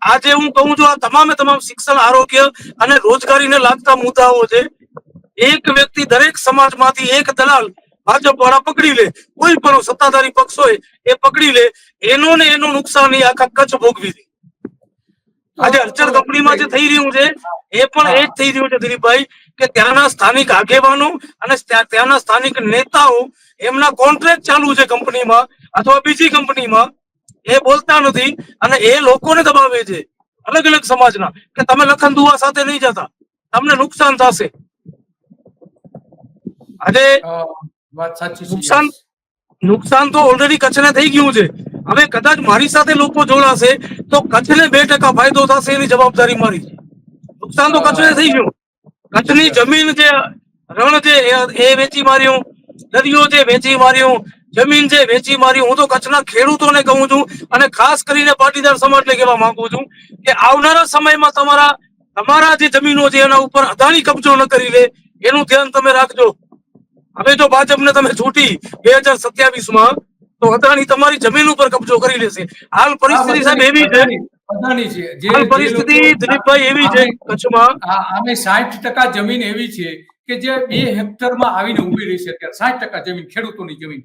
આજે હું કહું છું, આ તમામ શિક્ષણ, આરોગ્ય અને રોજગારીને લાગતા મુદ્દાઓ છે. એક વ્યક્તિ દરેક સમાજમાંથી એક દલાલ ભાજપ વાળા પકડી લે, કોઈ પણ સત્તાધારી પક્ષ હોય એ પકડી લે, એનું ને એનું નુકસાન એ આખા કચ્છ ભોગવી દે. આજે અર્ચર કંપનીમાં જે થઈ રહ્યું છે એ પણ એ જ થઈ રહ્યું છે દિલીપભાઈ, કે ત્યાંના સ્થાનિક આગેવાનો અને ત્યાંના સ્થાનિક નેતાઓ એમના કોન્ટ્રાક્ટ ચાલુ છે કંપનીમાં અથવા બીજી કંપનીમાં, એ બોલતા નથી અને એ લોકોને દબાવે છે અલગ અલગ સમાજના, કે તમે લખન દુઆ સાથે નહીં જતા, તમને નુકસાન થશે. આજે નુકસાન તો ઓલરેડી કચ્છને થઈ ગયું છે. હવે કદાચ મારી સાથે લોકો જોડાશે તો કચ્છને 2% ફાયદો થશે, એની જવાબદારી મારી છે. નુકસાન તો કચ્છને થઈ ગયું. કચ્છની જમીન જે રણ છે એ વેચી માર્યું, દરિયો છે વેચી માર્યું, જમીન છે વેચી માર્યું. હું તો કચ્છના ખેડૂતોને કહું છું અને ખાસ કરીને પાટીદાર સમાજને કહેવા માંગુ છું કે આવનારા સમયમાં તમારા જે જમીનો છે એના ઉપર અદાણી કબજો ન કરી લે, એનું ધ્યાન તમે રાખજો. હવે જો ભાજપને તમે છૂટી 2027માં તો અદાણી તમારી જમીન ઉપર કબજો કરી લેશે. હાલ પરિસ્થિતિ સાહેબ એવી છે, હાલ પરિસ્થિતિ દિલીપભાઈ એવી છે કચ્છમાં, આમે 60% જમીન એવી છે કે જે 2 હેક્ટરમાં આવીને ઉભી રહી છે. 60% જમીન ખેડૂતોની જમીન